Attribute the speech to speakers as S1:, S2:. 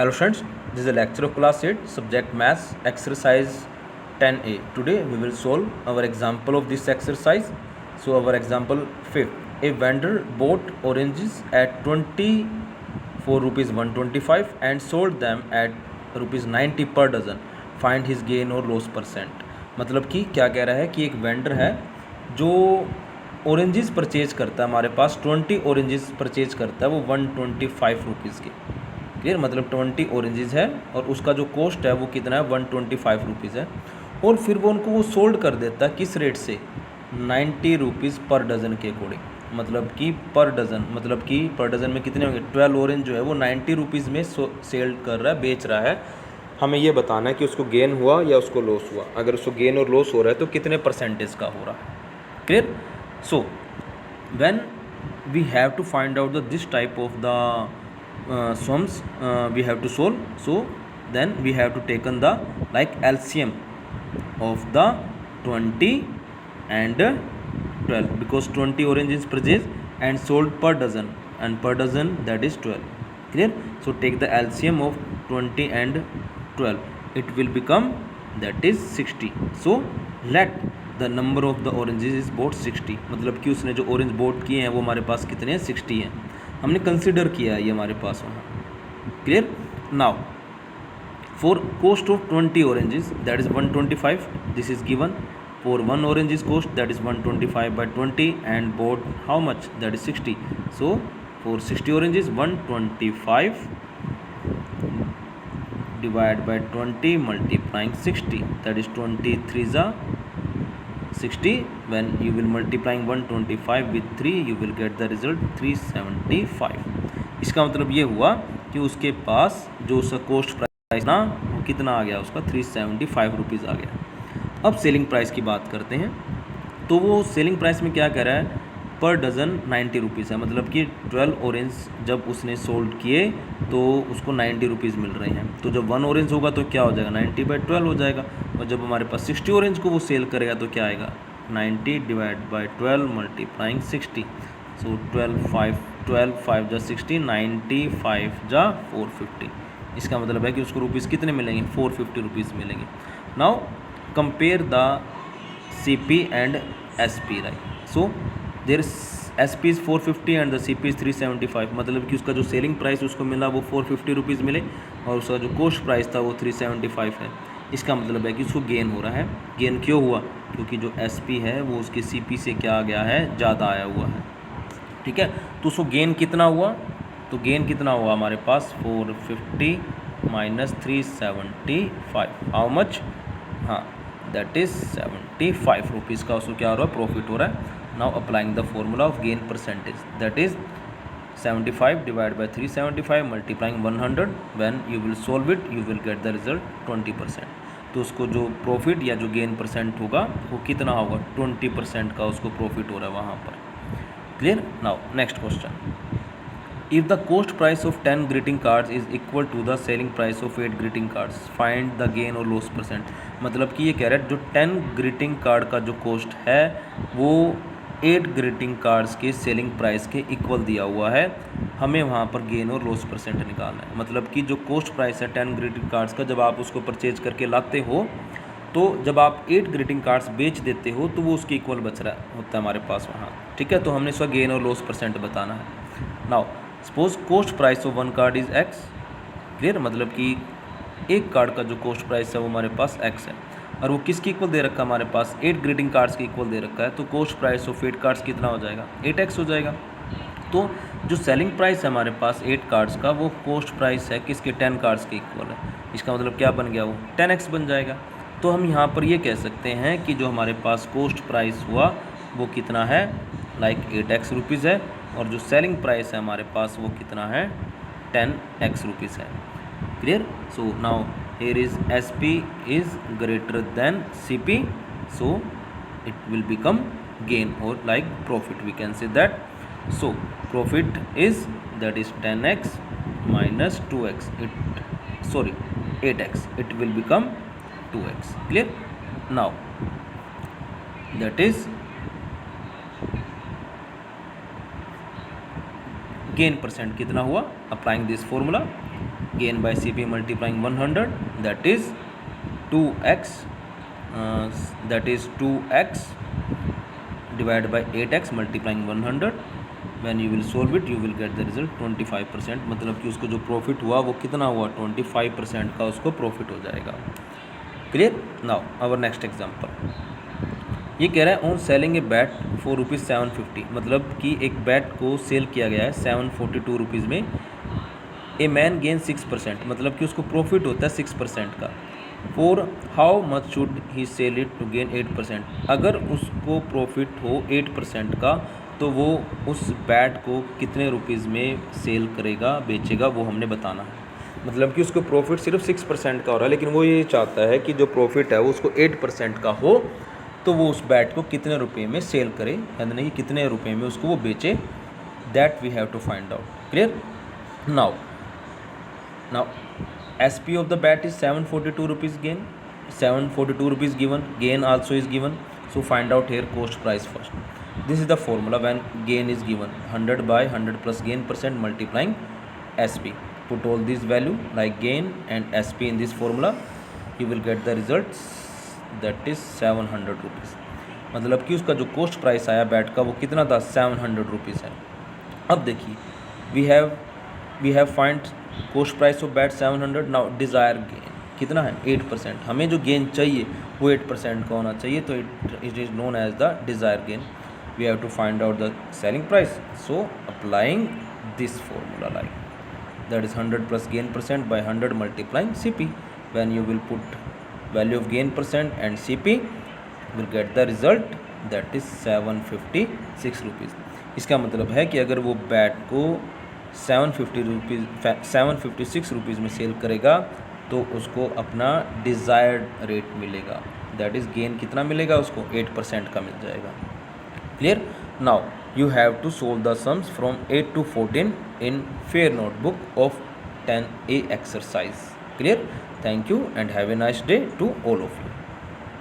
S1: Hello students, this is a lecture of class 8, subject maths, exercise 10a. Today we will solve our example of this exercise. So our example 5th, a vendor bought oranges at 24 rupees 125 and sold them at rupees 90 per dozen. Find his gain or loss percent. मतलब कि क्या कह रहा है कि एक vendor है जो ऑरेंजेस परचेज करता है, हमारे पास 20 ऑरेंजेस परचेज करता है वो 125 रुपीज़ के। क्लियर, मतलब 20 ऑरेंजेस है और उसका जो कॉस्ट है वो कितना है 125 रुपीज़ है। और फिर वो उनको वो सोल्ड कर देता है किस रेट से, 90 रुपीज़ पर डज़न के अकॉर्डिंग। मतलब कि पर डज़न, मतलब कि पर डज़न में कितने होंगे, 12 ऑरेंज जो है वो 90 रुपीज़ में सेल कर रहा है, बेच रहा है। हमें ये बताना है कि उसको गेन हुआ या उसको लॉस हुआ। अगर उसको गेन और लॉस हो रहा है तो कितने परसेंटेज का हो रहा है। Clear. So when we have to find out the this type of the sums we have to solve. So then we have to taken the like LCM of the 20 and 12 because 20 orange is purchased and sold per dozen and per dozen that is 12. Clear. So take the LCM of 20 and 12, it will become that is 60. So let the number of the oranges is bought 60, मतलब कि उसने जो orange boat किए हैं वो हमारे पास कितने हैं, 60 हैं। हमने कंसिडर किया है ये हमारे पास वहाँ। Clear. Now for cost of 20 oranges that is 125, this is given. For 1 orange is cost that is 125 by 20 and bought how much, that is 60. So for 60 oranges 125 divided by 20 multiplying 60, that is 23 is 60. When you will multiplying 125 with 3 you will get the result 375. इसका मतलब ये हुआ कि उसके पास जो उसका cost price ना वो कितना आ गया, उसका 375 रुपीज़ आ गया। अब सेलिंग प्राइस की बात करते हैं। तो वो सेलिंग प्राइस में क्या कह रहा है, पर डज़न 90 रुपीज़ है। मतलब कि 12 ऑरेंज जब उसने सोल्ड किए तो उसको 90 रुपीज़ मिल रहे हैं। तो जब 1 ऑरेंज होगा तो क्या हो जाएगा, 90 बाई 12 हो जाएगा। और जब हमारे पास 60 ऑरेंज को वो सेल करेगा तो क्या आएगा, 90 डिवाइड बाई 12 मल्टीप्लाइंग 60। सो 12 5 जा 60, 95 जा 450। इसका मतलब है कि उसको रुपीज़ कितने मिलेंगे, 450 रुपीज़ मिलेंगे। Now compare the CP and SP, right. So there SP is 450 and the CP is 375। मतलब कि उसका जो सेलिंग प्राइस उसको मिला वो 450 रुपीज़ मिले और उसका जो कॉस्ट प्राइस था वो 375 है। इसका मतलब है कि उसको गेन हो रहा है। गेन क्यों हुआ, क्योंकि जो SP है वो उसके CP से क्या आ गया है, ज़्यादा आया हुआ है। ठीक है, तो उसको गेन कितना हुआ, तो गेन कितना हुआ हमारे पास 450 माइनस 375, हाउ मच, हाँ दैट इज़ 75 रुपीज़ का उसको क्या हो रहा है, प्रॉफिट हो रहा है। Now applying the formula of gain percentage that is 75 divide by 375 multiplying 100, when you will solve it you will get the result 20%। तो उसको जो प्रॉफिट या जो गेन परसेंट होगा वो कितना होगा, 20% का उसको प्रॉफिट हो रहा है वहाँ पर। Clear. Now next question, if the cost price of 10 greeting cards is equal to the selling price of 8 greeting cards, find the gain or loss percent। मतलब कि ये कह रहा है जो 10 ग्रीटिंग कार्ड का जो कॉस्ट है वो 8 ग्रीटिंग कार्ड्स के सेलिंग प्राइस के इक्वल दिया हुआ है। हमें वहाँ पर गेन और लॉस परसेंट निकालना है। मतलब कि जो कॉस्ट प्राइस है 10 ग्रीटिंग कार्ड्स का, जब आप उसको परचेज करके लाते हो तो जब आप 8 ग्रीटिंग कार्ड्स बेच देते हो तो वो उसके इक्वल बच रहा होता है हमारे पास वहाँ। ठीक है, तो हमने इसका गेन और लॉस परसेंट बताना है। Now suppose cost price of 1 card is X। Clear, मतलब कि एक कार्ड का जो कॉस्ट प्राइस है वो हमारे पास X है और वो किसकी इक्वल दे रखा है हमारे पास, 8 ग्रीटिंग कार्ड्स की इक्वल दे रखा है। तो कॉस्ट प्राइस ऑफ 8 कार्ड्स कितना हो जाएगा, 8X हो जाएगा। तो जो सेलिंग प्राइस है हमारे पास 8 कार्ड्स का वो कॉस्ट प्राइस है किसके, 10 कार्ड्स के इक्वल है। इसका मतलब क्या बन गया, वो 10X बन जाएगा। तो हम यहाँ पर ये कह सकते हैं कि जो हमारे पास कॉस्ट प्राइस हुआ वो कितना है, लाइक 8X रुपीज़ है और जो सेलिंग प्राइस है हमारे पास वो कितना है, 10X रुपीज़ है। Clear. So now here is SP is greater than CP, so it will become gain or like profit, we can say that. So profit is that is 10X minus 2X, it sorry 8X, it will become 2X. Clear. Now that is gain percent कितना हुआ, applying this formula gain by CP multiplying 100, that is 2x, divided by 8x multiplying 100. When you will solve it, you will get the result 25%. मतलब कि उसको जो profit हुआ वो कितना हुआ, 25% का उसको प्रॉफिट हो जाएगा। Clear. Now our next example, ये कह रहा है on selling a bat for rupees 750, मतलब कि एक बैट को सेल किया गया है 742 रुपीज़ में। ए मैन गेन 6%, मतलब कि उसको प्रॉफिट होता है 6% का। For how much should he sell it to gain 8%, अगर उसको प्रॉफिट हो 8% का तो वो उस बैट को कितने रुपीज़ में सेल करेगा, बेचेगा, वो हमने बताना है। मतलब कि उसको प्रॉफिट सिर्फ 6% का हो रहा है, लेकिन वो ये चाहता है कि जो प्रॉफिट है वो उसको 8% का हो, तो वो उस बैट को कितने रुपए में सेल करे, यानी नहीं कितने रुपए में उसको वो बेचे, that we have to find out. Clear. Now SP of the bat is 742 rupees gain, 742 rupees given, gain also is given, so find out here cost price first. This is the formula when gain is given, 100 by 100 plus gain percent multiplying SP. Put all these value like gain and SP in this formula, you will get the results, that is 700 rupees. मतलब कि उसका जो coast price आया bat का वो कितना था, 700 rupees है। अब देखिए we have find cost price of bat 700। Now desire gain कितना है, 8%। हमें जो गेन चाहिए वो 8% का होना चाहिए, तो it is known as the desire gain. We have to find out the selling price, so applying this formula like that is 100 plus gain percent by 100 multiplying CP. When you will put value of gain percent and CP, will get the result, that is 756 rupees. इसका मतलब है कि अगर वो bat को 756 rupees में cell करेगा तो उसको अपना डिज़ायर्ड रेट मिलेगा, दैट इज़ गेन कितना मिलेगा उसको, 8% का मिल जाएगा। Clear. Now you have to solve the sums from 8 to 14 in fair notebook of 10A exercise. Clear. Thank you and have a nice day to all of you.